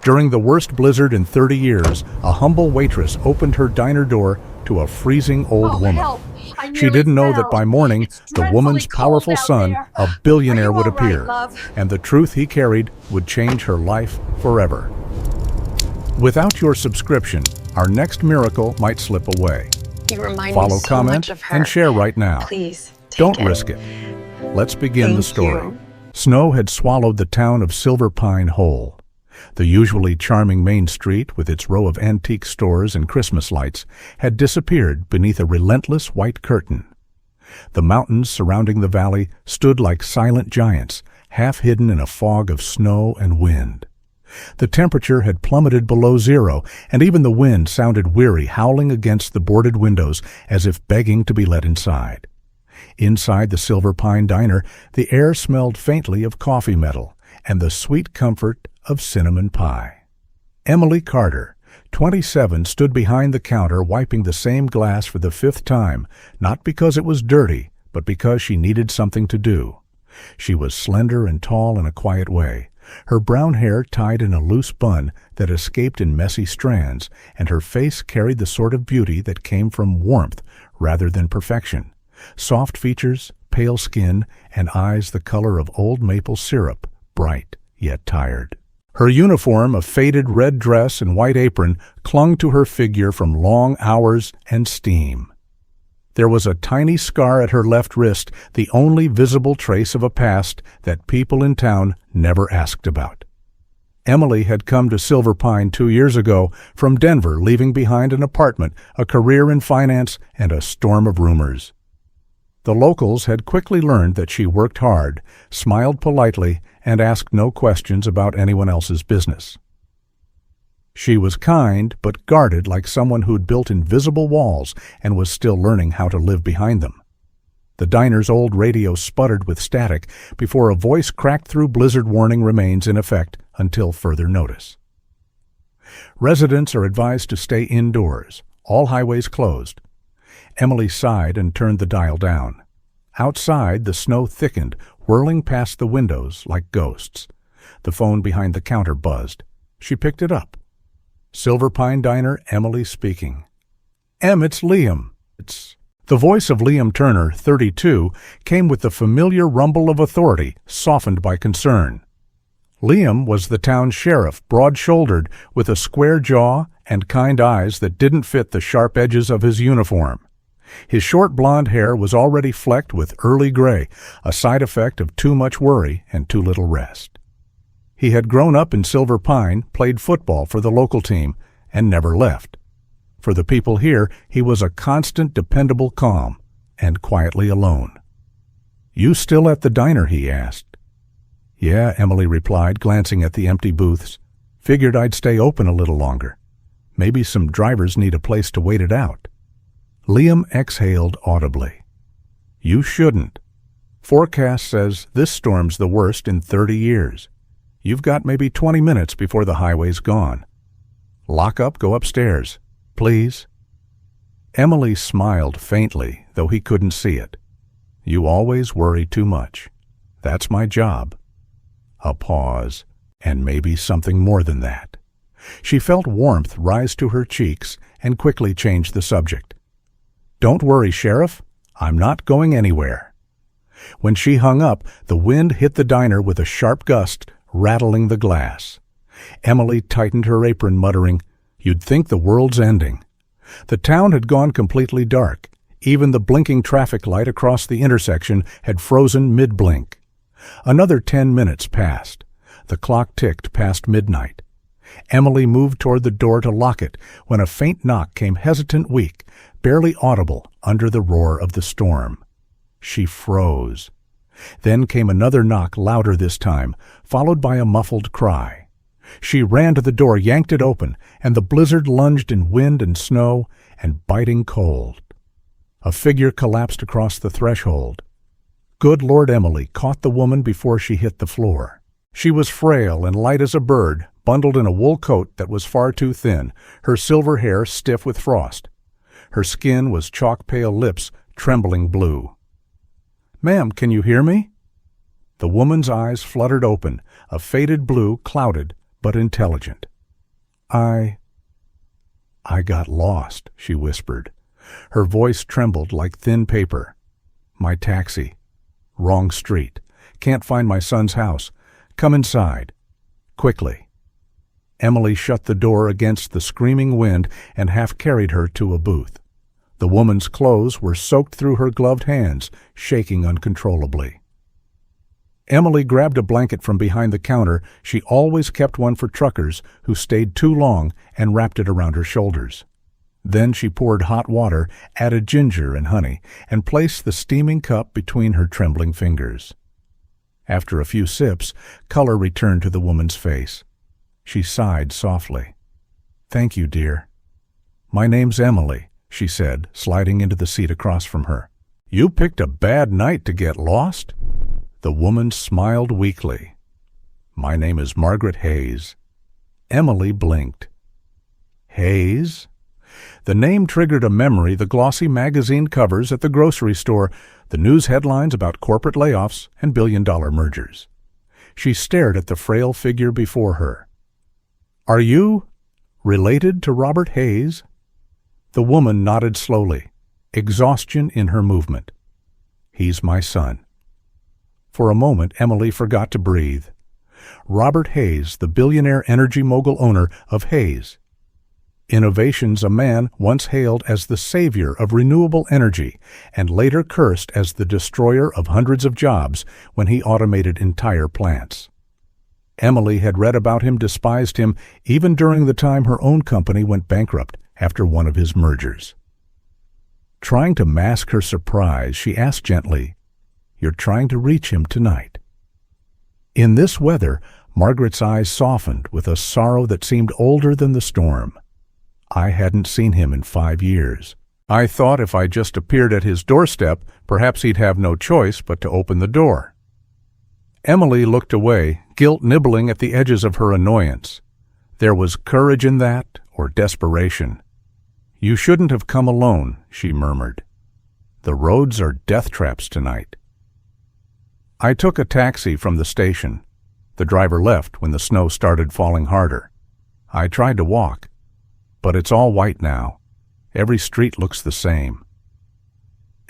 During the worst blizzard in 30 years, a humble waitress opened her diner door to a freezing old woman. Help. She didn't know that by morning, the woman's powerful son, a billionaire, would appear, and the truth he carried would change her life forever. Without your subscription, our next miracle might slip away. You remind Follow, me so comment, much of her. and share right now. Please, Don't risk it. Let's begin the story. Snow had swallowed the town of Silver Pine whole. The usually charming main street, with its row of antique stores and Christmas lights, had disappeared beneath a relentless white curtain. The mountains surrounding the valley stood like silent giants, half hidden in a fog of snow and wind. The temperature had plummeted below zero, and even the wind sounded weary, howling against the boarded windows as if begging to be let inside. Inside the Silver Pine diner, the air smelled faintly of coffee metal and the sweet comfort of cinnamon pie. Emily Carter, 27, stood behind the counter wiping the same glass for the 5th time, not because it was dirty, but because she needed something to do. She was slender and tall in a quiet way, her brown hair tied in a loose bun that escaped in messy strands, and her face carried the sort of beauty that came from warmth rather than perfection. Soft features, pale skin, and eyes the color of old maple syrup, bright yet tired. Her uniform, a faded red dress and white apron, clung to her figure from long hours and steam. There was a tiny scar at her left wrist, the only visible trace of a past that people in town never asked about. Emily had come to Silver Pine 2 years ago from Denver, leaving behind an apartment, a career in finance, and a storm of rumors. The locals had quickly learned that she worked hard, smiled politely, and asked no questions about anyone else's business. She was kind, but guarded like someone who'd built invisible walls and was still learning how to live behind them. The diner's old radio sputtered with static before a voice cracked through blizzard warning remains in effect until further notice. Residents are advised to stay indoors, all highways closed. Emily sighed and turned the dial down. Outside, the snow thickened, whirling past the windows like ghosts. The phone behind the counter buzzed. She picked it up. Silver Pine Diner, Emily speaking. Em, it's Liam. The voice of Liam Turner, 32, came with the familiar rumble of authority, softened by concern. Liam was the town sheriff, broad-shouldered, with a square jaw and kind eyes that didn't fit the sharp edges of his uniform. His short blonde hair was already flecked with early gray, a side effect of too much worry and too little rest. He had grown up in Silver Pine, played football for the local team, and never left. For the people here, he was a constant, dependable calm, and quietly alone. "You still at the diner?" he asked. "Yeah," Emily replied, glancing at the empty booths. "Figured I'd stay open a little longer. Maybe some drivers need a place to wait it out." Liam exhaled audibly. "You shouldn't. Forecast says this storm's the worst in 30 years. You've got maybe 20 minutes before the highway's gone. Lock up, go upstairs. Please." Emily smiled faintly, though he couldn't see it. "You always worry too much. That's my job." A pause, and maybe something more than that. She felt warmth rise to her cheeks and quickly changed the subject. "Don't worry, Sheriff. I'm not going anywhere." When she hung up, the wind hit the diner with a sharp gust, rattling the glass. Emily tightened her apron, muttering, "You'd think the world's ending." The town had gone completely dark. Even the blinking traffic light across the intersection had frozen mid-blink. Another 10 minutes passed. The clock ticked past midnight. Emily moved toward the door to lock it when a faint knock came hesitant, weak, barely audible under the roar of the storm. She froze. Then came another knock, louder this time, followed by a muffled cry. She ran to the door, yanked it open, and the blizzard lunged in wind and snow and biting cold. A figure collapsed across the threshold. Good Lord, Emily caught the woman before she hit the floor. She was frail and light as a bird, bundled in a wool coat that was far too thin, her silver hair stiff with frost. Her skin was chalk-pale lips, trembling blue. "Ma'am, can you hear me?" The woman's eyes fluttered open, a faded blue, clouded but intelligent. I got lost, she whispered. Her voice trembled like thin paper. My taxi. Wrong street. Can't find my son's house. Come inside. Quickly. Emily shut the door against the screaming wind and half carried her to a booth. The woman's clothes were soaked through her gloved hands, shaking uncontrollably. Emily grabbed a blanket from behind the counter. She always kept one for truckers who stayed too long, and wrapped it around her shoulders. Then she poured hot water, added ginger and honey, and placed the steaming cup between her trembling fingers. After a few sips, color returned to the woman's face. She sighed softly. "Thank you, dear." "My name's Emily," she said, sliding into the seat across from her. "You picked a bad night to get lost?" The woman smiled weakly. "My name is Margaret Hayes." Emily blinked. Hayes? The name triggered a memory: the glossy magazine covers at the grocery store, the news headlines about corporate layoffs and billion-dollar mergers. She stared at the frail figure before her. "Are you related to Robert Hayes?" The woman nodded slowly, exhaustion in her movement. "He's my son." For a moment, Emily forgot to breathe. Robert Hayes, the billionaire energy mogul owner of Hayes Innovations, a man once hailed as the savior of renewable energy and later cursed as the destroyer of hundreds of jobs when he automated entire plants. Emily had read about him, despised him, even during the time her own company went bankrupt after one of his mergers. Trying to mask her surprise, she asked gently, "You're trying to reach him tonight?" In this weather, Margaret's eyes softened with a sorrow that seemed older than the storm. "I hadn't seen him in 5 years. I thought if I just appeared at his doorstep, perhaps he'd have no choice but to open the door." Emily looked away, guilt nibbling at the edges of her annoyance. There was courage in that, or desperation. "You shouldn't have come alone," she murmured. "The roads are death traps tonight." I took a taxi from the station. The driver left when the snow started falling harder. I tried to walk, but it's all white now. Every street looks the same.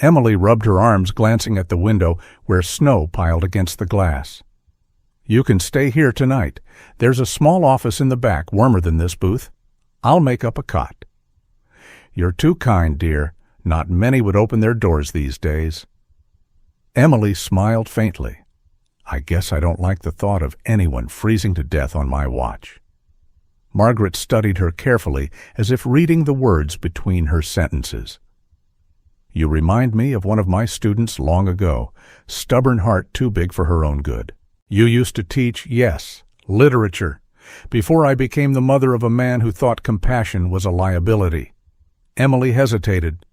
Emily rubbed her arms, glancing at the window where snow piled against the glass. "You can stay here tonight. There's a small office in the back, warmer than this booth. I'll make up a cot." "You're too kind, dear. Not many would open their doors these days." Emily smiled faintly. "I guess I don't like the thought of anyone freezing to death on my watch." Margaret studied her carefully, as if reading the words between her sentences. "You remind me of one of my students long ago, stubborn heart too big for her own good. You used to teach, yes, literature, before I became the mother of a man who thought compassion was a liability." Emily hesitated.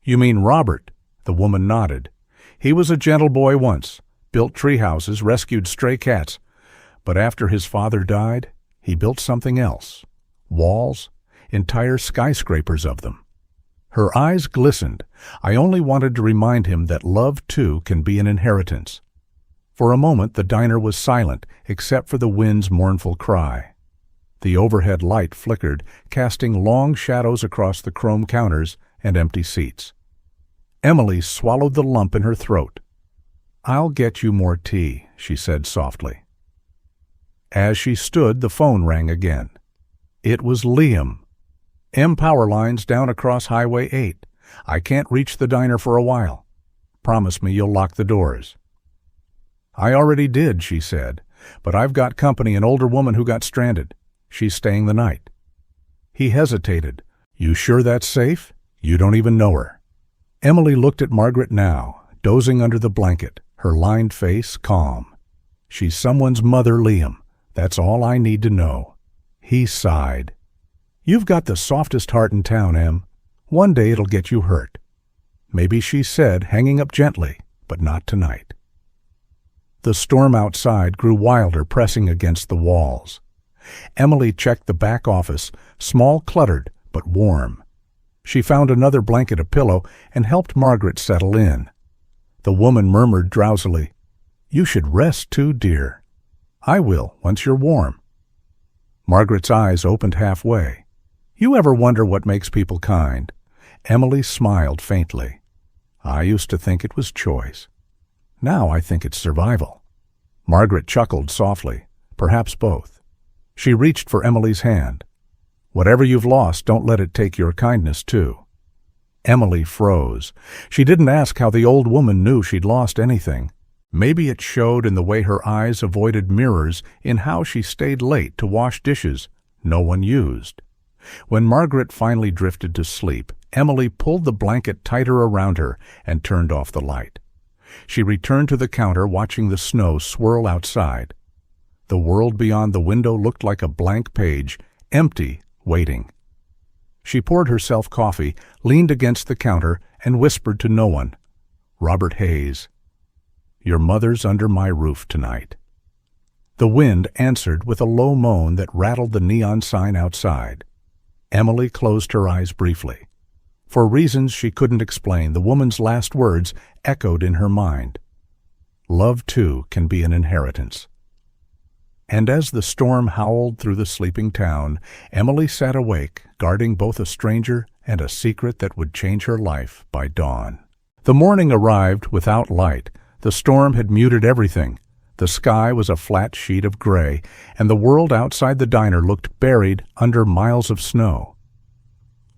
"You mean Robert?" The woman nodded. "He was a gentle boy once, built tree houses, rescued stray cats. But after his father died, he built something else. Walls, entire skyscrapers of them." Her eyes glistened. I only wanted to remind him that love, too, can be an inheritance. For a moment the diner was silent, except for the wind's mournful cry. The overhead light flickered, casting long shadows across the chrome counters and empty seats. Emily swallowed the lump in her throat. "I'll get you more tea," she said softly. As she stood, the phone rang again. It was Liam. "Power lines down across Highway 8. I can't reach the diner for a while. Promise me you'll lock the doors." "I already did," she said, "but I've got company, an older woman who got stranded. She's staying the night." He hesitated. "You sure that's safe? You don't even know her." Emily looked at Margaret now, dozing under the blanket, her lined face calm. "She's someone's mother, Liam. That's all I need to know." He sighed. "You've got the softest heart in town, Em. One day it'll get you hurt." "Maybe," she said, hanging up gently, "but not tonight." The storm outside grew wilder, pressing against the walls. Emily checked the back office, small, cluttered, but warm. She found another blanket, a pillow, and helped Margaret settle in. The woman murmured drowsily, "You should rest too, dear." "I will, once you're warm." Margaret's eyes opened halfway. "You ever wonder what makes people kind?" Emily smiled faintly. "I used to think it was choice. Now I think it's survival." Margaret chuckled softly. Perhaps both. She reached for Emily's hand. "Whatever you've lost, don't let it take your kindness too." Emily froze. She didn't ask how the old woman knew she'd lost anything. Maybe it showed in the way her eyes avoided mirrors, in how she stayed late to wash dishes no one used. When Margaret finally drifted to sleep, Emily pulled the blanket tighter around her and turned off the light. She returned to the counter, watching the snow swirl outside. The world beyond the window looked like a blank page, empty, waiting. She poured herself coffee, leaned against the counter, and whispered to no one. "Robert Hayes, your mother's under my roof tonight." The wind answered with a low moan that rattled the neon sign outside. Emily closed her eyes briefly. For reasons she couldn't explain, the woman's last words echoed in her mind. Love, too, can be an inheritance. And as the storm howled through the sleeping town, Emily sat awake, guarding both a stranger and a secret that would change her life by dawn. The morning arrived without light. The storm had muted everything. The sky was a flat sheet of gray, and the world outside the diner looked buried under miles of snow.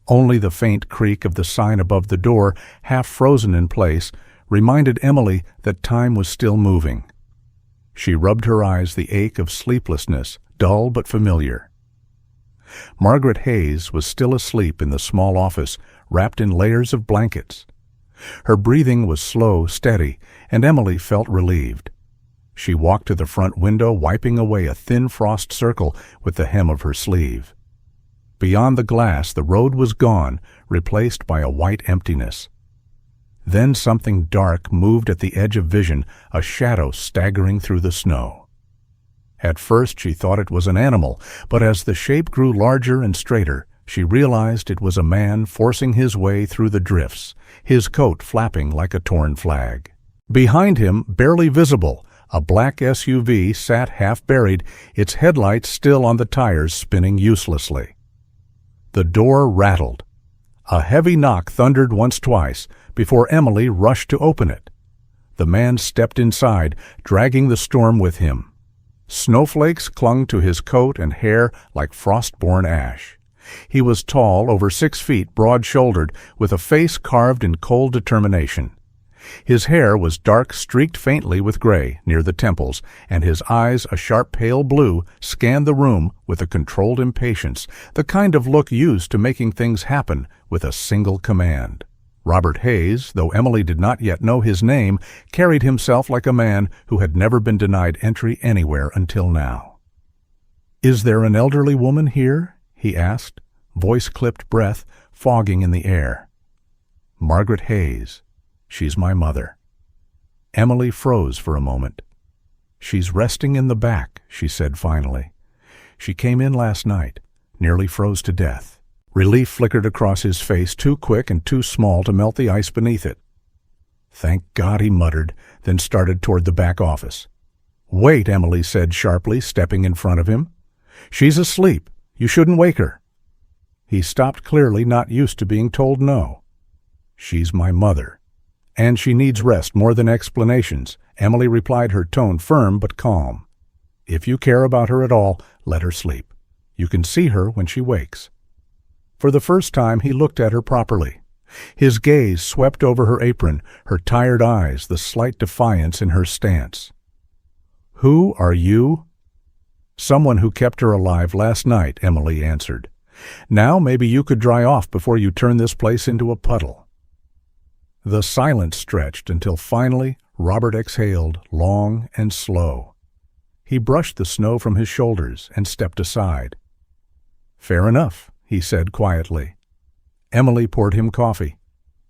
Only the faint creak of the sign above the door, half frozen in place, reminded Emily that time was still moving. She rubbed her eyes, the ache of sleeplessness, dull but familiar. Margaret Hayes was still asleep in the small office, wrapped in layers of blankets. Her breathing was slow, steady, and Emily felt relieved. She walked to the front window, wiping away a thin frost circle with the hem of her sleeve. Beyond the glass, the road was gone, replaced by a white emptiness. Then something dark moved at the edge of vision, a shadow staggering through the snow. At first she thought it was an animal, but as the shape grew larger and straighter, she realized it was a man forcing his way through the drifts, his coat flapping like a torn flag. Behind him, barely visible, a black SUV sat half-buried, its headlights still on the tires spinning uselessly. The door rattled. A heavy knock thundered once-twice before Emily rushed to open it. The man stepped inside, dragging the storm with him. Snowflakes clung to his coat and hair like frost-born ash. He was tall, over 6 feet, broad-shouldered, with a face carved in cold determination. His hair was dark, streaked faintly with gray near the temples, and his eyes, a sharp pale blue, scanned the room with a controlled impatience, the kind of look used to making things happen with a single command. Robert Hayes, though Emily did not yet know his name, carried himself like a man who had never been denied entry anywhere until now. "Is there an elderly woman here?" he asked, voice-clipped breath fogging in the air. "Margaret Hayes. She's my mother." Emily froze for a moment. "She's resting in the back," she said finally. "She came in last night, nearly froze to death." Relief flickered across his face, too quick and too small to melt the ice beneath it. "Thank God," he muttered, then started toward the back office. "Wait," Emily said sharply, stepping in front of him. "She's asleep. You shouldn't wake her." He stopped, clearly not used to being told no. "She's my mother, and she needs rest more than explanations," Emily replied, her tone firm but calm. "If you care about her at all, let her sleep. You can see her when she wakes." For the first time he looked at her properly. His gaze swept over her apron, her tired eyes, the slight defiance in her stance. "Who are you?" "Someone who kept her alive last night," Emily answered. "Now maybe you could dry off before you turn this place into a puddle." The silence stretched until finally Robert exhaled, long and slow. He brushed the snow from his shoulders and stepped aside. "Fair enough," he said quietly. Emily poured him coffee.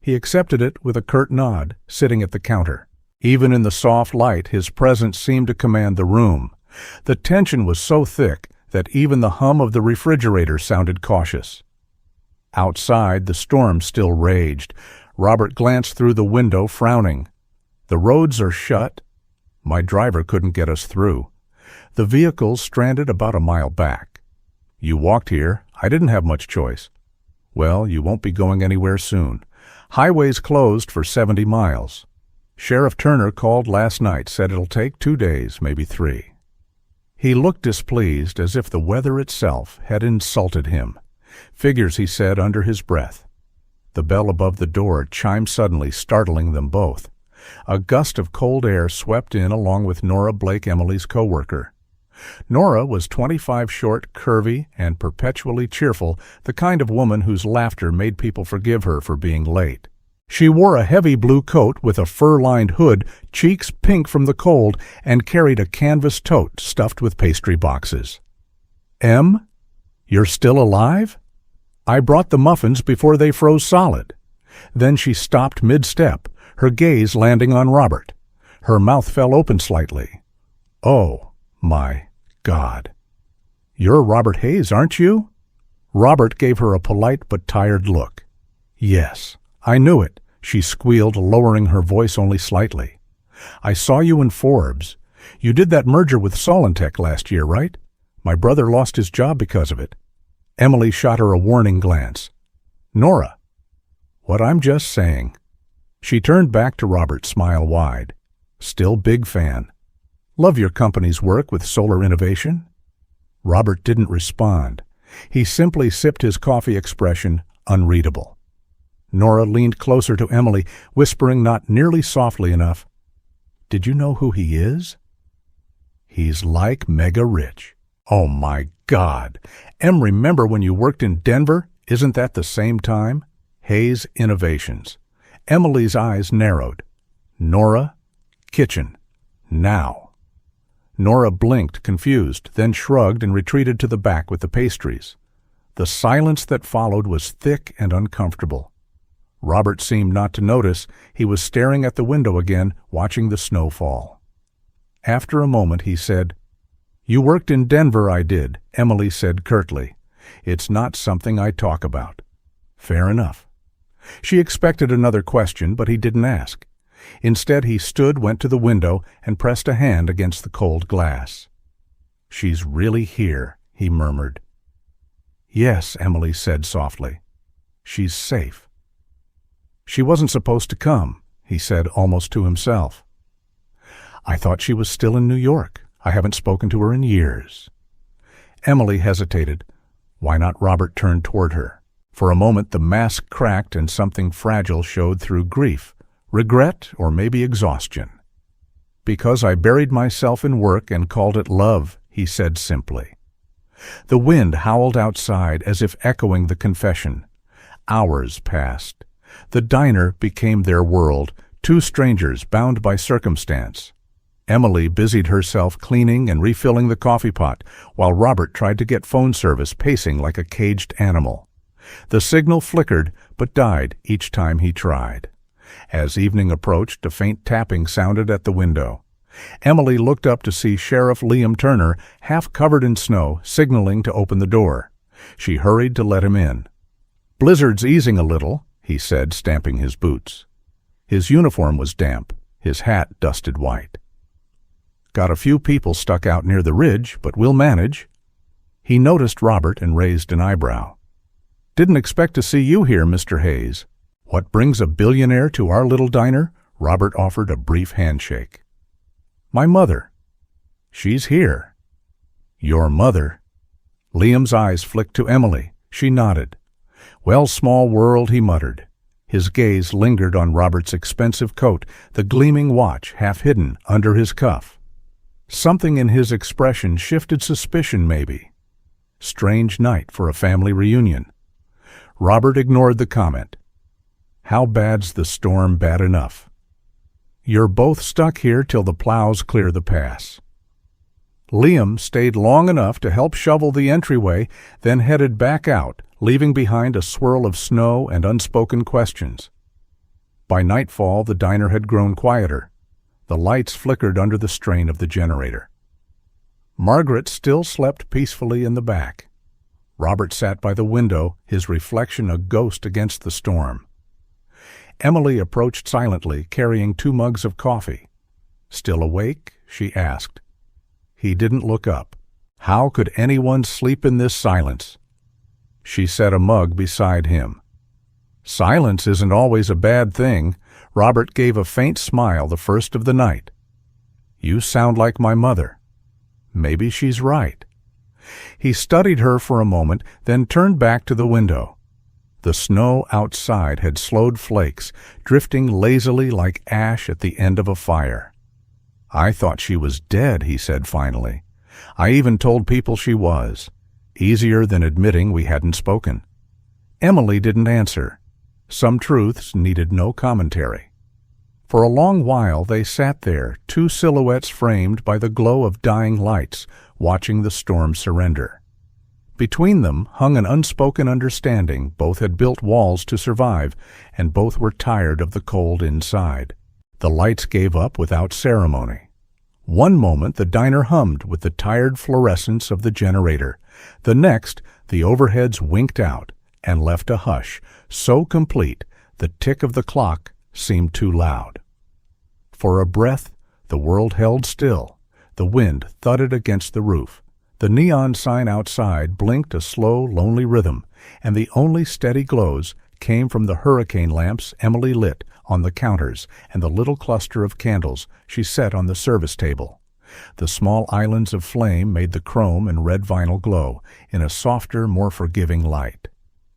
He accepted it with a curt nod, sitting at the counter. Even in the soft light, his presence seemed to command the room. The tension was so thick that even the hum of the refrigerator sounded cautious. Outside, the storm still raged. Robert glanced through the window, frowning. "The roads are shut. My driver couldn't get us through. The vehicle's stranded about a mile back. You walked here. I didn't have much choice. Well, you won't be going anywhere soon. Highway's closed for 70 miles. Sheriff Turner called last night, said it'll take 2 days, maybe 3. He looked displeased, as if the weather itself had insulted him. Figures, he said under his breath. The bell above the door chimed suddenly, startling them both. A gust of cold air swept in along with Nora Blake, Emily's co-worker. Nora was 25 short, curvy, and perpetually cheerful, the kind of woman whose laughter made people forgive her for being late. She wore a heavy blue coat with a fur-lined hood, cheeks pink from the cold, and carried a canvas tote stuffed with pastry boxes. "Em, you're still alive? I brought the muffins before they froze solid." Then she stopped mid-step, her gaze landing on Robert. Her mouth fell open slightly. "Oh, my God. You're Robert Hayes, aren't you?" Robert gave her a polite but tired look. "Yes, I knew it," she squealed, lowering her voice only slightly. "I saw you in Forbes. You did that merger with Solentech last year, right? My brother lost his job because of it." Emily shot her a warning glance. "Nora." "What I'm just saying." She turned back to Robert, smile wide. "Still big fan. Love your company's work with solar innovation?" Robert didn't respond. He simply sipped his coffee, expression unreadable. Nora leaned closer to Emily, whispering not nearly softly enough, "Did you know who he is? He's like mega rich." "Oh my God. Em, remember when you worked in Denver? Isn't that the same time?" Hayes Innovations. Emily's eyes narrowed. "Nora, kitchen. Now." Nora blinked, confused, then shrugged and retreated to the back with the pastries. The silence that followed was thick and uncomfortable. Robert seemed not to notice. He was staring at the window again, watching the snow fall. After a moment he said, "You worked in Denver, I did," Emily said curtly. "It's not something I talk about." Fair enough. She expected another question, but he didn't ask. Instead, he stood, went to the window, and pressed a hand against the cold glass. "She's really here," he murmured. "Yes," Emily said softly. "She's safe." "She wasn't supposed to come," he said almost to himself. "I thought she was still in New York. I haven't spoken to her in years." Emily hesitated. Why not? Robert turned toward her. For a moment the mask cracked and something fragile showed through grief, regret, or maybe exhaustion. "Because I buried myself in work and called it love," he said simply. The wind howled outside as if echoing the confession. Hours passed. The diner became their world, two strangers bound by circumstance. Emily busied herself cleaning and refilling the coffee pot, while Robert tried to get phone service, pacing like a caged animal. The signal flickered, but died each time he tried. As evening approached, a faint tapping sounded at the window. Emily looked up to see Sheriff Liam Turner, half covered in snow, signaling to open the door. She hurried to let him in. "Blizzard's easing a little," he said, stamping his boots. His uniform was damp, his hat dusted white. "Got a few people stuck out near the ridge, but we'll manage." He noticed Robert and raised an eyebrow. "Didn't expect to see you here, Mr. Hayes." "What brings a billionaire to our little diner?" Robert offered a brief handshake. "My mother." "She's here." "Your mother?" Liam's eyes flicked to Emily. She nodded. "Well, small world," he muttered. His gaze lingered on Robert's expensive coat, the gleaming watch half hidden under his cuff. Something in his expression shifted suspicion, maybe. Strange night for a family reunion. Robert ignored the comment. "How bad's the storm bad enough?" "You're both stuck here till the plows clear the pass." Liam stayed long enough to help shovel the entryway, then headed back out, leaving behind a swirl of snow and unspoken questions. By nightfall, the diner had grown quieter. The lights flickered under the strain of the generator. Margaret still slept peacefully in the back. Robert sat by the window, his reflection a ghost against the storm. Emily approached silently, carrying 2 mugs of coffee. "Still awake?" she asked. He didn't look up. How could anyone sleep in this silence? She set a mug beside him. Silence isn't always a bad thing. Robert gave a faint smile the first of the night. You sound like my mother. Maybe she's right. He studied her for a moment, then turned back to the window. The snow outside had slowed flakes, drifting lazily like ash at the end of a fire. I thought she was dead, he said finally. I even told people she was. Easier than admitting we hadn't spoken. Emily didn't answer. Some truths needed no commentary. For a long while they sat there, two silhouettes framed by the glow of dying lights, watching the storm surrender. Between them hung an unspoken understanding. Both had built walls to survive, and both were tired of the cold inside. The lights gave up without ceremony. One moment the diner hummed with the tired fluorescence of the generator. The next, the overheads winked out and left a hush, so complete the tick of the clock seemed too loud. For a breath, the world held still. The wind thudded against the roof. The neon sign outside blinked a slow, lonely rhythm, and the only steady glows came from the hurricane lamps Emily lit on the counters and the little cluster of candles she set on the service table. The small islands of flame made the chrome and red vinyl glow in a softer, more forgiving light.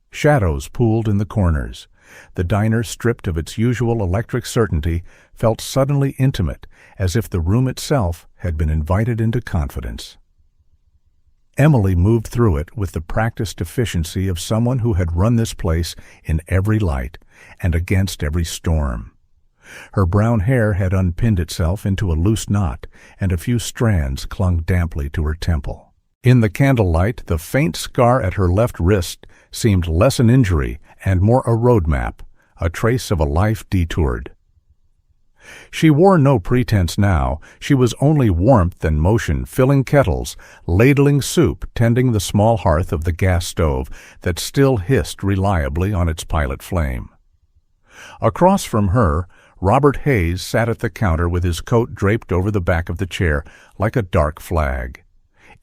Shadows pooled in the corners. The diner, stripped of its usual electric certainty, felt suddenly intimate, as if the room itself had been invited into confidence. Emily moved through it with the practiced efficiency of someone who had run this place in every light and against every storm. Her brown hair had unpinned itself into a loose knot, and a few strands clung damply to her temple. In the candlelight, the faint scar at her left wrist seemed less an injury and more a roadmap, a trace of a life detoured. She wore no pretense now. She was only warmth and motion, filling kettles, ladling soup, tending the small hearth of the gas stove that still hissed reliably on its pilot flame. Across from her, Robert Hayes sat at the counter with his coat draped over the back of the chair like a dark flag.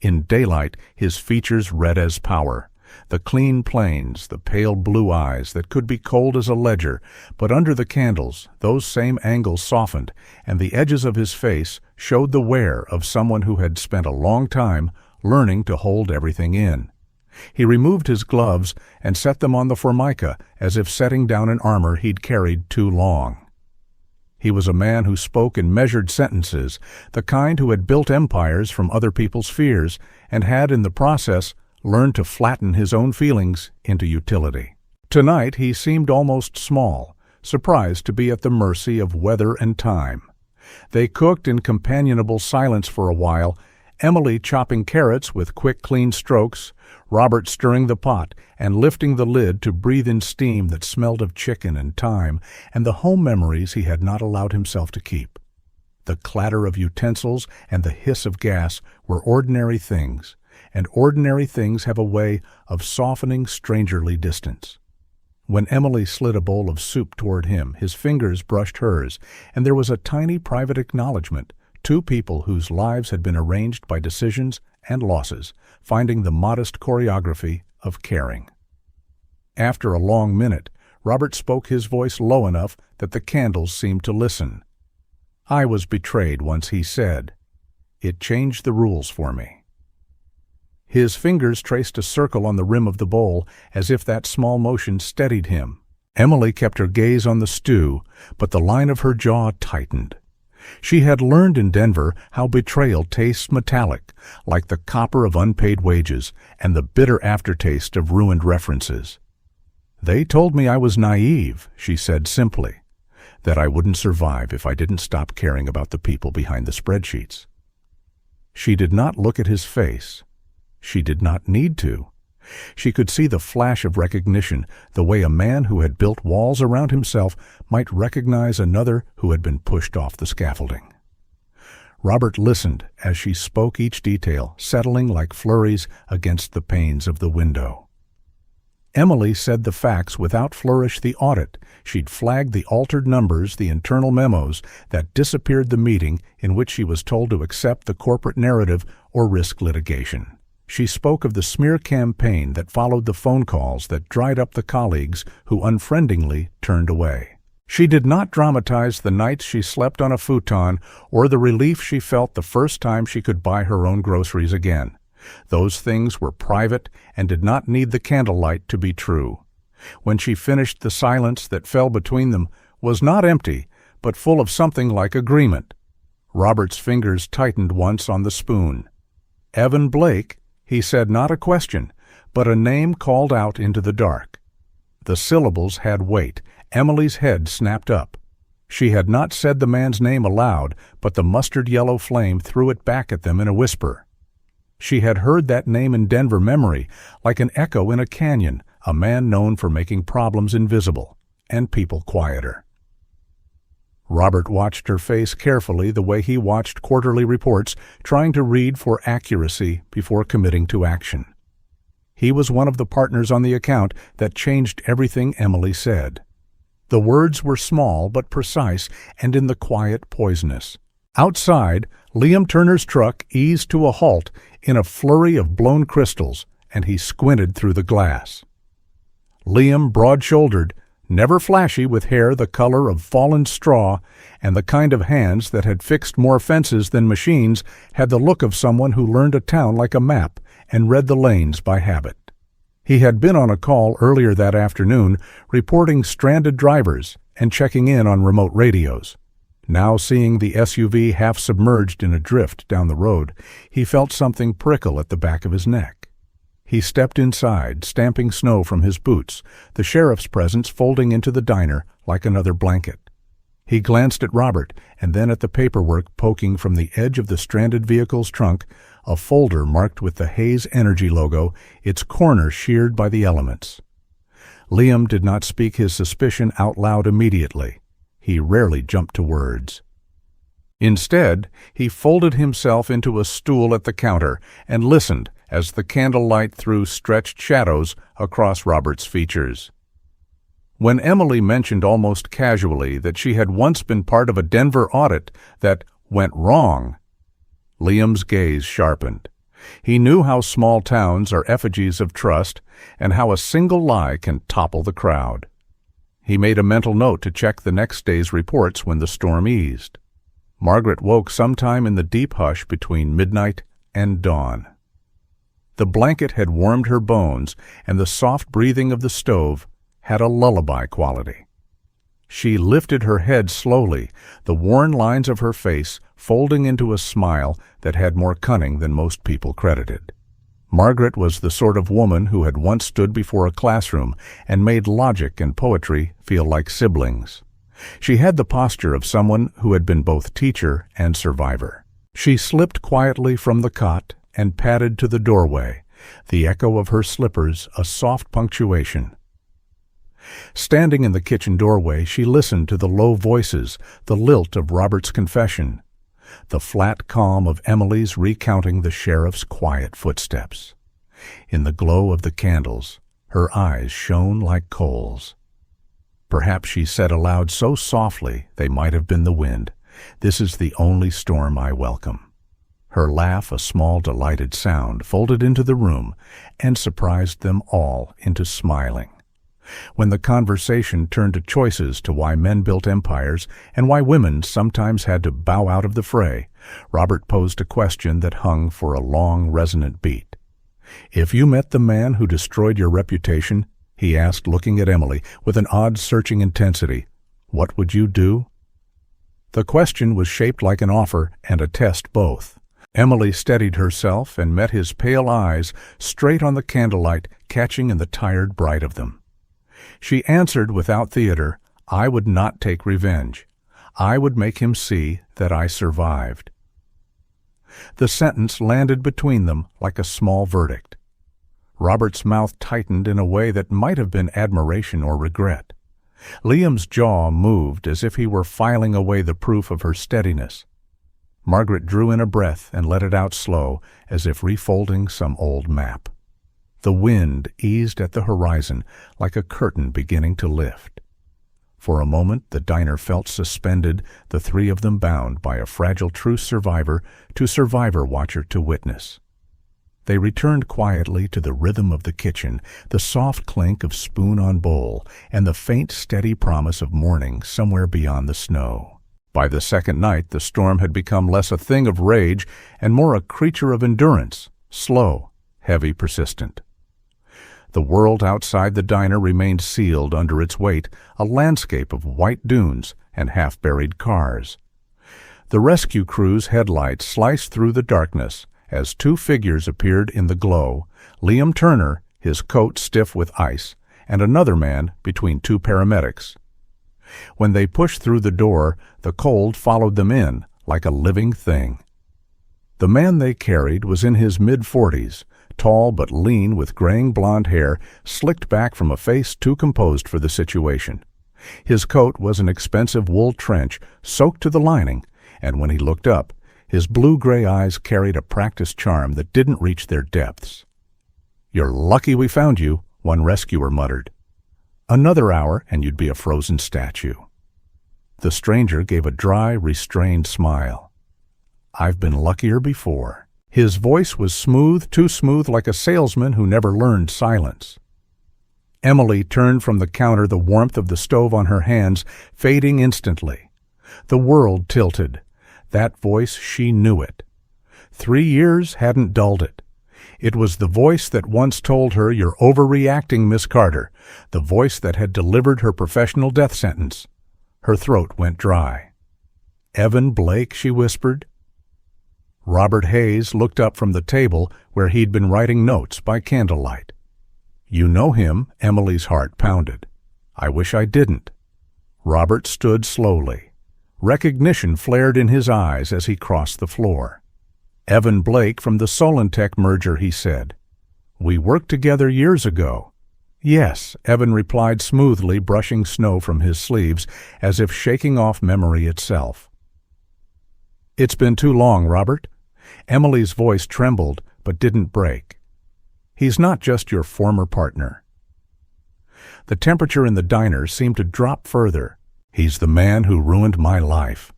In daylight, his features red as power. The clean planes, the pale blue eyes that could be cold as a ledger, but under the candles those same angles softened, and the edges of his face showed the wear of someone who had spent a long time learning to hold everything in. He removed his gloves and set them on the formica as if setting down an armor he'd carried too long. He was a man who spoke in measured sentences, the kind who had built empires from other people's fears and had, in the process, learned to flatten his own feelings into utility. Tonight he seemed almost small, surprised to be at the mercy of weather and time. They cooked in companionable silence for a while, Emily chopping carrots with quick, clean strokes, Robert stirring the pot and lifting the lid to breathe in steam that smelled of chicken and thyme and the home memories he had not allowed himself to keep. The clatter of utensils and the hiss of gas were ordinary things, and ordinary things have a way of softening strangerly distance. When Emily slid a bowl of soup toward him, his fingers brushed hers, and there was a tiny private acknowledgement, two people whose lives had been arranged by decisions and losses, finding the modest choreography of caring. After a long minute, Robert spoke, his voice low enough that the candles seemed to listen. "I was betrayed once," he said. "It changed the rules for me." His fingers traced a circle on the rim of the bowl, as if that small motion steadied him. Emily kept her gaze on the stew, but the line of her jaw tightened. She had learned in Denver how betrayal tastes metallic, like the copper of unpaid wages and the bitter aftertaste of ruined references. "They told me I was naive," she said simply, "that I wouldn't survive if I didn't stop caring about the people behind the spreadsheets." She did not look at his face. She did not need to. She could see the flash of recognition, the way a man who had built walls around himself might recognize another who had been pushed off the scaffolding. Robert listened as she spoke each detail, settling like flurries against the panes of the window. Emily said the facts without flourish the audit. She'd flagged the altered numbers, the internal memos that disappeared the meeting in which she was told to accept the corporate narrative or risk litigation. She spoke of the smear campaign that followed the phone calls that dried up the colleagues who unfriendingly turned away. She did not dramatize the nights she slept on a futon or the relief she felt the first time she could buy her own groceries again. Those things were private and did not need the candlelight to be true. When she finished, the silence that fell between them was not empty, but full of something like agreement. Robert's fingers tightened once on the spoon. Evan Blake, he said, not a question, but a name called out into the dark. The syllables had weight. Emily's head snapped up. She had not said the man's name aloud, but the mustard-yellow flame threw it back at them in a whisper. She had heard that name in Denver memory, like an echo in a canyon, a man known for making problems invisible and people quieter. Robert watched her face carefully the way he watched quarterly reports, trying to read for accuracy before committing to action. He was one of the partners on the account that changed everything Emily said. The words were small but precise and in the quiet poisonous. Outside, Liam Turner's truck eased to a halt in a flurry of blown crystals, and he squinted through the glass. Liam, broad-shouldered, never flashy, with hair the color of fallen straw and the kind of hands that had fixed more fences than machines, had the look of someone who learned a town like a map and read the lanes by habit. He had been on a call earlier that afternoon, reporting stranded drivers and checking in on remote radios. Now, seeing the SUV half submerged in a drift down the road, he felt something prickle at the back of his neck. He stepped inside, stamping snow from his boots, the sheriff's presence folding into the diner like another blanket. He glanced at Robert and then at the paperwork poking from the edge of the stranded vehicle's trunk, a folder marked with the Hayes Energy logo, its corner sheared by the elements. Liam did not speak his suspicion out loud immediately. He rarely jumped to words. Instead, he folded himself into a stool at the counter and listened as the candlelight threw stretched shadows across Robert's features. When Emily mentioned almost casually that she had once been part of a Denver audit that went wrong, Liam's gaze sharpened. He knew how small towns are effigies of trust and how a single lie can topple the crowd. He made a mental note to check the next day's reports when the storm eased. Margaret woke sometime in the deep hush between midnight and dawn. The blanket had warmed her bones, and the soft breathing of the stove had a lullaby quality. She lifted her head slowly, the worn lines of her face folding into a smile that had more cunning than most people credited. Margaret was the sort of woman who had once stood before a classroom and made logic and poetry feel like siblings. She had the posture of someone who had been both teacher and survivor. She slipped quietly from the cot and padded to the doorway, the echo of her slippers a soft punctuation. Standing in the kitchen doorway, she listened to the low voices, the lilt of Robert's confession, the flat calm of Emily's recounting the sheriff's quiet footsteps. In the glow of the candles, her eyes shone like coals. Perhaps she said aloud so softly they might have been the wind, "This is the only storm I welcome." Her laugh, a small delighted sound, folded into the room and surprised them all into smiling. When the conversation turned to choices to why men built empires and why women sometimes had to bow out of the fray, Robert posed a question that hung for a long, resonant beat. "If you met the man who destroyed your reputation," he asked, looking at Emily with an odd, searching intensity, "what would you do?" The question was shaped like an offer and a test both. Emily steadied herself and met his pale eyes straight on the candlelight, catching in the tired bright of them. She answered without theater, "I would not take revenge. I would make him see that I survived." The sentence landed between them like a small verdict. Robert's mouth tightened in a way that might have been admiration or regret. Liam's jaw moved as if he were filing away the proof of her steadiness. Margaret drew in a breath and let it out slow, as if refolding some old map. The wind eased at the horizon like a curtain beginning to lift. For a moment the diner felt suspended, the three of them bound by a fragile truce survivor to survivor watcher to witness. They returned quietly to the rhythm of the kitchen, the soft clink of spoon on bowl, and the faint, steady promise of morning somewhere beyond the snow. By the second night, the storm had become less a thing of rage and more a creature of endurance, slow, heavy, persistent. The world outside the diner remained sealed under its weight, a landscape of white dunes and half-buried cars. The rescue crew's headlights sliced through the darkness as two figures appeared in the glow, Liam Turner, his coat stiff with ice, and another man between two paramedics. When they pushed through the door, the cold followed them in like a living thing. The man they carried was in his mid-40s, tall but lean with graying blonde hair slicked back from a face too composed for the situation. His coat was an expensive wool trench soaked to the lining, and when he looked up, his blue-gray eyes carried a practiced charm that didn't reach their depths. "You're lucky we found you," one rescuer muttered. "Another hour and you'd be a frozen statue." The stranger gave a dry, restrained smile. "I've been luckier before." His voice was smooth, too smooth, like a salesman who never learned silence. Emily turned from the counter, the warmth of the stove on her hands fading instantly. The world tilted. That voice, she knew it. 3 years hadn't dulled it. It was the voice that once told her, "You're overreacting, Miss Carter," the voice that had delivered her professional death sentence. Her throat went dry. "Evan Blake," she whispered. Robert Hayes looked up from the table where he'd been writing notes by candlelight. "You know him," Emily's heart pounded. "I wish I didn't." Robert stood slowly. Recognition flared in his eyes as he crossed the floor. "Evan Blake from the Solentech merger," he said. "We worked together years ago." "Yes," Evan replied smoothly, brushing snow from his sleeves, as if shaking off memory itself. "It's been too long, Robert." Emily's voice trembled, but didn't break. "He's not just your former partner." The temperature in the diner seemed to drop further. "He's the man who ruined my life."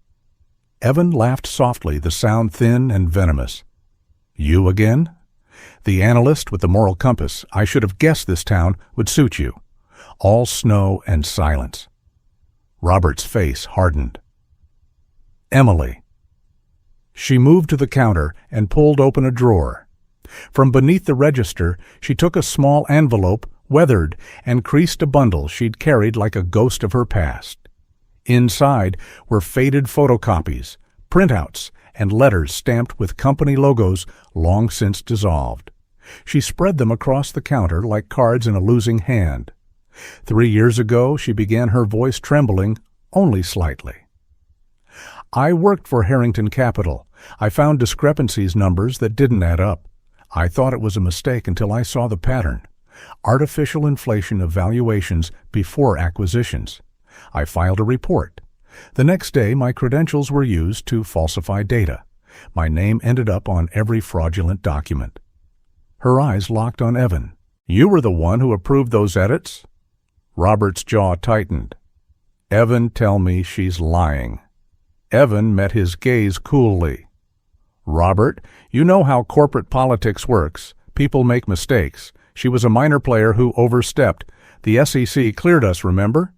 Evan laughed softly, the sound thin and venomous. "You again?" "The analyst with the moral compass. I should have guessed this town would suit you." All snow and silence. Robert's face hardened. "Emily." She moved to the counter and pulled open a drawer. From beneath the register, she took a small envelope, weathered, and creased a bundle she'd carried like a ghost of her past. Inside were faded photocopies, printouts, and letters stamped with company logos long since dissolved. She spread them across the counter like cards in a losing hand. 3 years ago, she began, her voice trembling only slightly. "I worked for Harrington Capital. I found discrepancies numbers that didn't add up. I thought it was a mistake until I saw the pattern. Artificial inflation of valuations before acquisitions. I filed a report. The next day, my credentials were used to falsify data. My name ended up on every fraudulent document." Her eyes locked on Evan. "You were the one who approved those edits?" Robert's jaw tightened. "Evan, tell me she's lying." Evan met his gaze coolly. "Robert, you know how corporate politics works. People make mistakes. She was a minor player who overstepped. The SEC cleared us, remember?"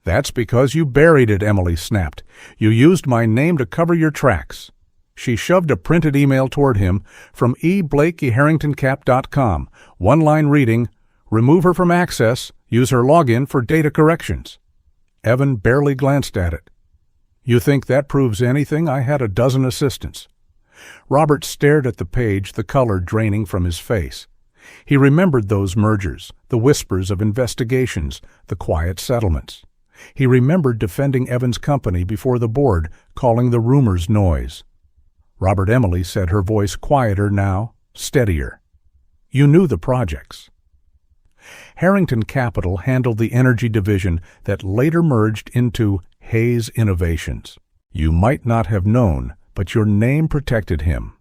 "That's because you buried it," Emily snapped. "You used my name to cover your tracks." She shoved a printed email toward him from eblake@harringtoncap.com. One-line reading, "Remove her from access. Use her login for data corrections." Evan barely glanced at it. "You think that proves anything? I had a dozen assistants." Robert stared at the page, the color draining from his face. He remembered those mergers, the whispers of investigations, the quiet settlements. He remembered defending Evan's company before the board, calling the rumors noise. "Robert," Emily said, her voice quieter now, steadier. "You knew the projects." Harrington Capital handled the energy division that later merged into Hayes Innovations. You might not have known, but your name protected him.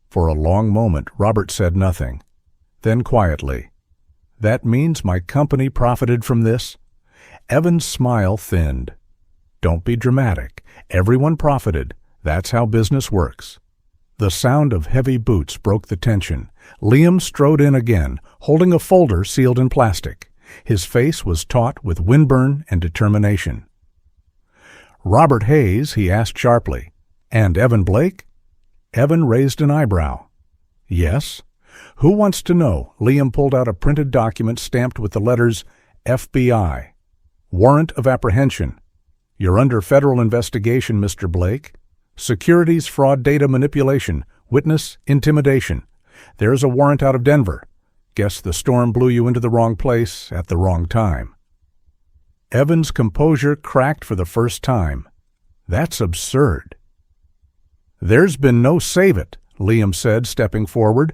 For a long moment, Robert said nothing. Then quietly, "That means my company profited from this?" Evan's smile thinned. "Don't be dramatic. Everyone profited. That's how business works." The sound of heavy boots broke the tension. Liam strode in again, holding a folder sealed in plastic. His face was taut with windburn and determination. "Robert Hayes?" he asked sharply. "And Evan Blake?" Evan raised an eyebrow. "Yes." "Who wants to know?" Liam pulled out a printed document stamped with the letters FBI. "Warrant of apprehension. You're under federal investigation, Mr. Blake. Securities fraud data manipulation. Witness intimidation. There's a warrant out of Denver. Guess the storm blew you into the wrong place at the wrong time." Evan's composure cracked for the first time. "That's absurd." "There's been no save it," Liam said, stepping forward.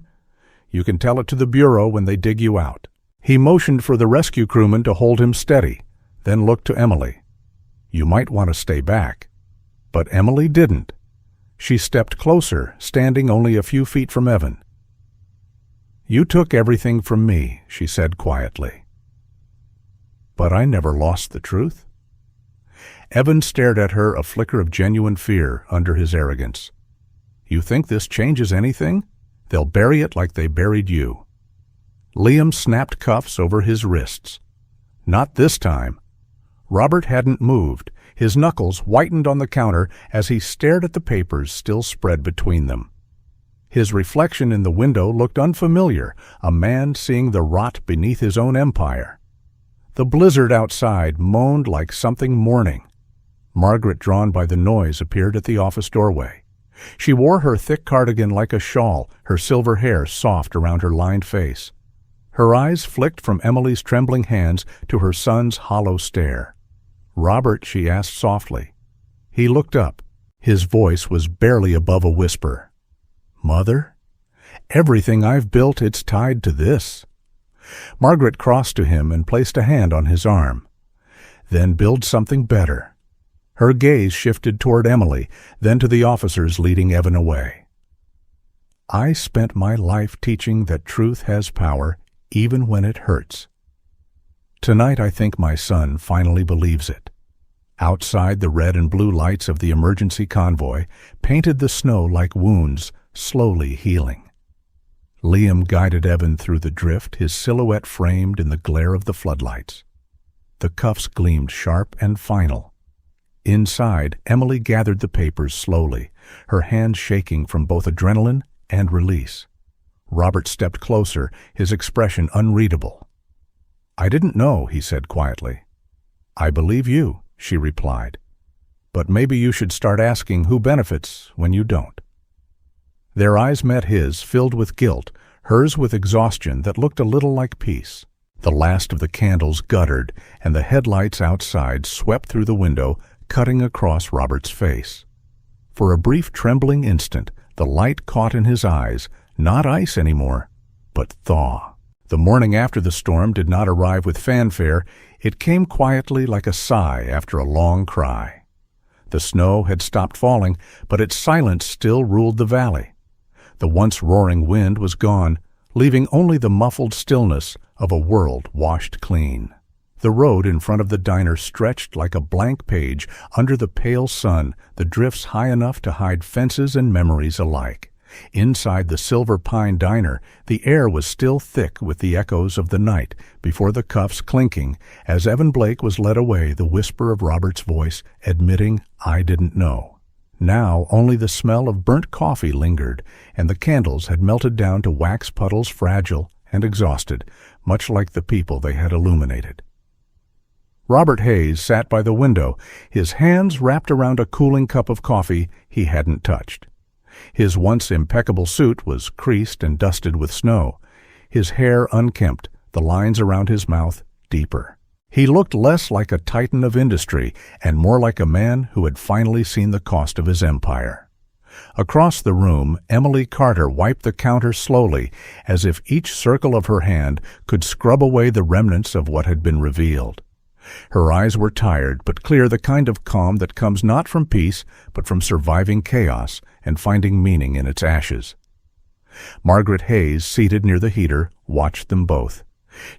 "You can tell it to the Bureau when they dig you out." He motioned for the rescue crewman to hold him steady, then looked to Emily. "You might want to stay back." But Emily didn't. She stepped closer, standing only a few feet from Evan. "You took everything from me," she said quietly. "But I never lost the truth." Evan stared at her, a flicker of genuine fear under his arrogance. "You think this changes anything? They'll bury it like they buried you." Liam snapped cuffs over his wrists. "Not this time." Robert hadn't moved. His knuckles whitened on the counter as he stared at the papers still spread between them. His reflection in the window looked unfamiliar, a man seeing the rot beneath his own empire. The blizzard outside moaned like something mourning. Margaret, drawn by the noise, appeared at the office doorway. She wore her thick cardigan like a shawl, her silver hair soft around her lined face. Her eyes flicked from Emily's trembling hands to her son's hollow stare. "Robert?" she asked softly. He looked up. His voice was barely above a whisper. "Mother? Everything I've built, it's tied to this." Margaret crossed to him and placed a hand on his arm. "Then build something better." Her gaze shifted toward Emily, then to the officers leading Evan away. "I spent my life teaching that truth has power, even when it hurts. Tonight I think my son finally believes it." Outside, the red and blue lights of the emergency convoy painted the snow like wounds, slowly healing. Liam guided Evan through the drift, his silhouette framed in the glare of the floodlights. The cuffs gleamed sharp and final. Inside, Emily gathered the papers slowly, her hands shaking from both adrenaline and release. Robert stepped closer, his expression unreadable. "I didn't know," he said quietly. "I believe you," she replied. "But maybe you should start asking who benefits when you don't." Their eyes met his, filled with guilt, hers with exhaustion that looked a little like peace. The last of the candles guttered, and the headlights outside swept through the window, cutting across Robert's face. For a brief trembling instant, the light caught in his eyes, not ice anymore, but thaw. The morning after the storm did not arrive with fanfare. It came quietly like a sigh after a long cry. The snow had stopped falling, but its silence still ruled the valley. The once roaring wind was gone, leaving only the muffled stillness of a world washed clean. The road in front of the diner stretched like a blank page under the pale sun, the drifts high enough to hide fences and memories alike. Inside the Silver Pine Diner, the air was still thick with the echoes of the night before the cuffs clinking as Evan Blake was led away, the whisper of Robert's voice admitting, "I didn't know." Now only the smell of burnt coffee lingered, and the candles had melted down to wax puddles, fragile and exhausted, much like the people they had illuminated. Robert Hayes sat by the window, his hands wrapped around a cooling cup of coffee he hadn't touched. His once impeccable suit was creased and dusted with snow, his hair unkempt, the lines around his mouth deeper. He looked less like a titan of industry and more like a man who had finally seen the cost of his empire. Across the room, Emily Carter wiped the counter slowly, as if each circle of her hand could scrub away the remnants of what had been revealed. Her eyes were tired, but clear, the kind of calm that comes not from peace, but from surviving chaos and finding meaning in its ashes. Margaret Hayes, seated near the heater, watched them both.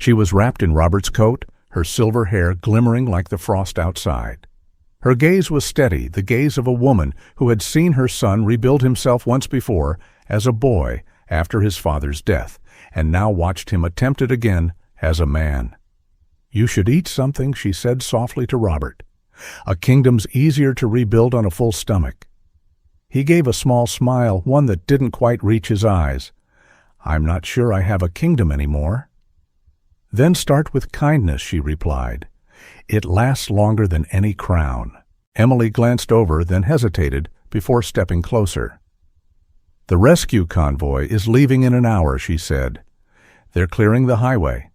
She was wrapped in Robert's coat, her silver hair glimmering like the frost outside. Her gaze was steady, the gaze of a woman who had seen her son rebuild himself once before as a boy after his father's death, and now watched him attempt it again as a man. "You should eat something," she said softly to Robert. "A kingdom's easier to rebuild on a full stomach." He gave a small smile, one that didn't quite reach his eyes. "I'm not sure I have a kingdom anymore." "Then start with kindness," she replied. "It lasts longer than any crown." Emily glanced over, then hesitated before stepping closer. "The rescue convoy is leaving in an hour," she said. "They're clearing the highway."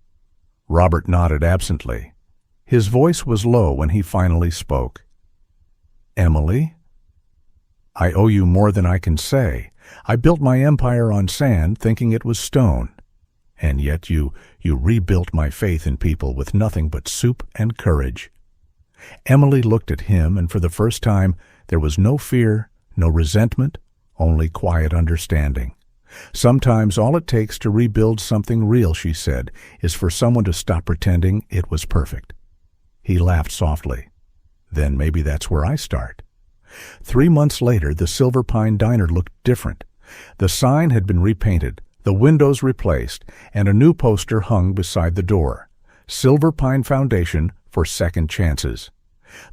Robert nodded absently. His voice was low when he finally spoke. "Emily, I owe you more than I can say. I built my empire on sand, thinking it was stone. And yet you rebuilt my faith in people with nothing but soup and courage." Emily looked at him, and for the first time there was no fear, no resentment, only quiet understanding. "Sometimes all it takes to rebuild something real," she said, "is for someone to stop pretending it was perfect." He laughed softly. "Then maybe that's where I start." 3 months later, the Silver Pine Diner looked different. The sign had been repainted, the windows replaced, and a new poster hung beside the door. Silver Pine Foundation for Second Chances.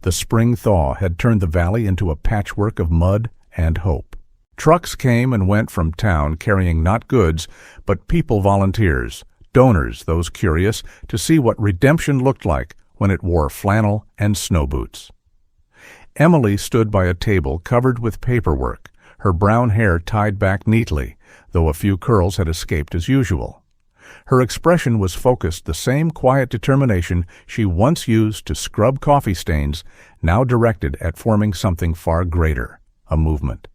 The spring thaw had turned the valley into a patchwork of mud and hope. Trucks came and went from town carrying not goods, but people volunteers, donors, those curious to see what redemption looked like when it wore flannel and snow boots. Emily stood by a table covered with paperwork, her brown hair tied back neatly, though a few curls had escaped as usual. Her expression was focused, the same quiet determination she once used to scrub coffee stains, now directed at forming something far greater, a movement.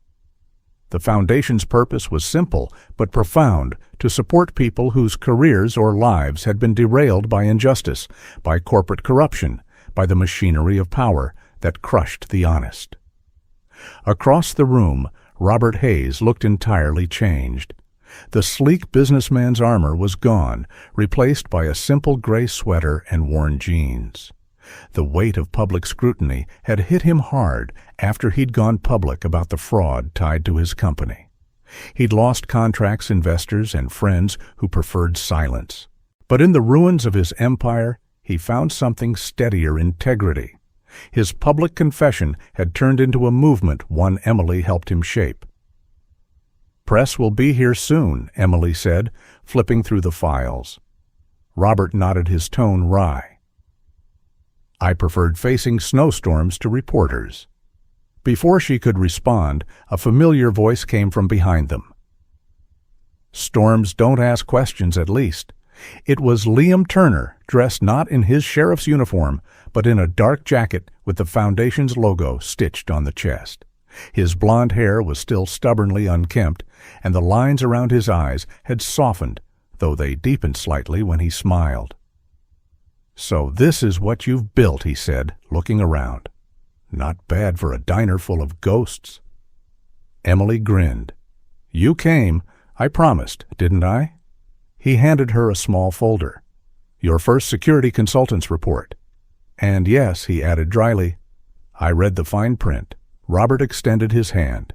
The foundation's purpose was simple but profound, to support people whose careers or lives had been derailed by injustice, by corporate corruption, by the machinery of power that crushed the honest. Across the room, Robert Hayes looked entirely changed. The sleek businessman's armor was gone, replaced by a simple gray sweater and worn jeans. The weight of public scrutiny had hit him hard after he'd gone public about the fraud tied to his company. He'd lost contracts, investors, and friends who preferred silence. But in the ruins of his empire, he found something steadier: integrity. His public confession had turned into a movement one Emily helped him shape. "Press will be here soon," Emily said, flipping through the files. Robert nodded, his tone wry. "I preferred facing snowstorms to reporters." Before she could respond, a familiar voice came from behind them. "Storms don't ask questions, at least." It was Liam Turner, dressed not in his sheriff's uniform, but in a dark jacket with the Foundation's logo stitched on the chest. His blond hair was still stubbornly unkempt, and the lines around his eyes had softened, though they deepened slightly when he smiled. "So this is what you've built," he said, looking around. "Not bad for a diner full of ghosts." Emily grinned. "You came. I promised, didn't I?" He handed her a small folder. "Your first security consultant's report." "And yes," he added dryly, "I read the fine print." Robert extended his hand.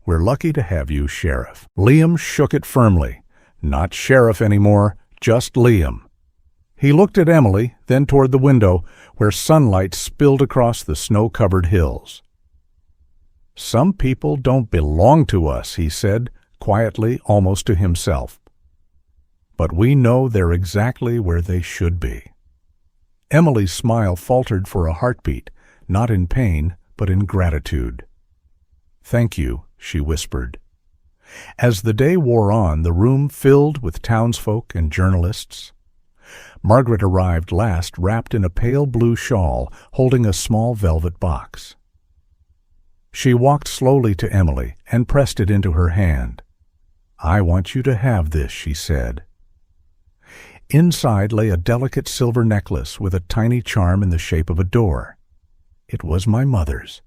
"We're lucky to have you, Sheriff." Liam shook it firmly. Not Sheriff anymore, just Liam. He looked at Emily, then toward the window, where sunlight spilled across the snow-covered hills. "Some people don't belong to us," he said, quietly, almost to himself. "But we know they're exactly where they should be." Emily's smile faltered for a heartbeat, not in pain, but in gratitude. "Thank you," she whispered. As the day wore on, the room filled with townsfolk and journalists. Margaret arrived last, wrapped in a pale blue shawl, holding a small velvet box. She walked slowly to Emily and pressed it into her hand. "I want you to have this," she said. Inside lay a delicate silver necklace with a tiny charm in the shape of a door. It was my mother's.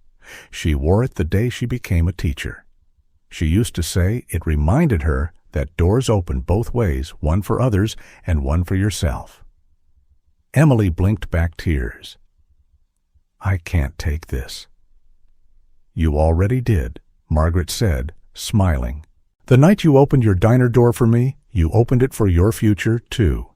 She wore it the day she became a teacher. She used to say it reminded her that doors open both ways, one for others and one for yourself. Emily blinked back tears. I can't take this." "You already did," Margaret said, smiling. "The night you opened your diner door for me, you opened it for your future, too."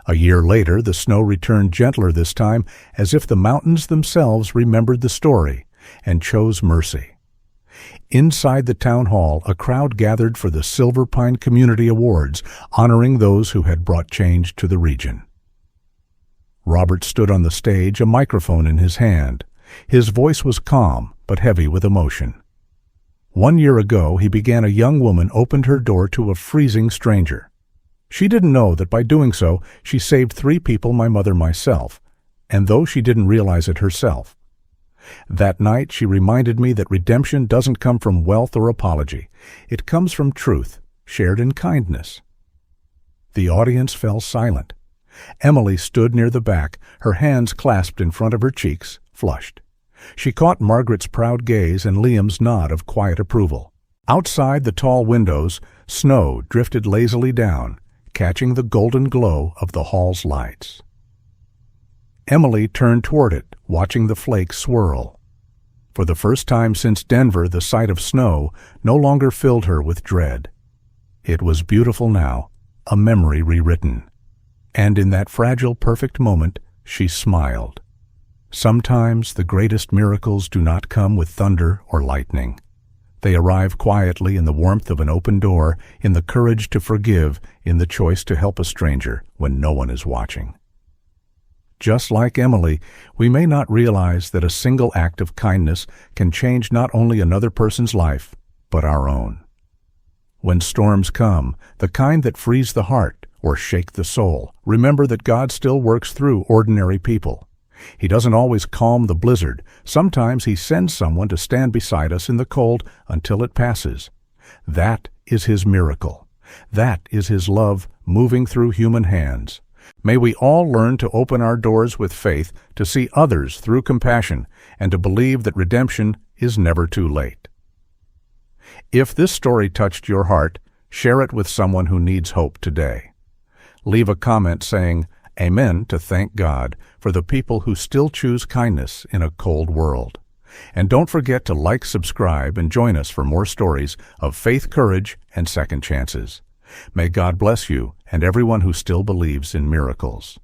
A year later, the snow returned gentler this time, as if the mountains themselves remembered the story and chose mercy. Inside the town hall, a crowd gathered for the Silver Pine Community Awards, honoring those who had brought change to the region. Robert stood on the stage, a microphone in his hand. His voice was calm, but heavy with emotion. 1 year ago, he began a young woman opened her door to a freezing stranger. She didn't know that by doing so, she saved 3 people, my mother, myself, and though she didn't realize it herself. That night, she reminded me that redemption doesn't come from wealth or apology. It comes from truth, shared in kindness. The audience fell silent. Emily stood near the back, her hands clasped in front of her cheeks, flushed. She caught Margaret's proud gaze and Liam's nod of quiet approval. Outside the tall windows, snow drifted lazily down, catching the golden glow of the hall's lights. Emily turned toward it, watching the flakes swirl. For the first time since Denver, the sight of snow no longer filled her with dread. It was beautiful now, a memory rewritten. And in that fragile, perfect moment, she smiled. Sometimes the greatest miracles do not come with thunder or lightning. They arrive quietly in the warmth of an open door, in the courage to forgive, in the choice to help a stranger when no one is watching. Just like Emily, we may not realize that a single act of kindness can change not only another person's life, but our own. When storms come, the kind that freeze the heart or shake the soul, remember that God still works through ordinary people. He doesn't always calm the blizzard. Sometimes He sends someone to stand beside us in the cold until it passes. That is His miracle. That is His love moving through human hands. May we all learn to open our doors with faith, to see others through compassion, and to believe that redemption is never too late. If this story touched your heart, share it with someone who needs hope today. Leave a comment saying, "Amen," to thank God for the people who still choose kindness in a cold world. And don't forget to like, subscribe, and join us for more stories of faith, courage, and second chances. May God bless you and everyone who still believes in miracles.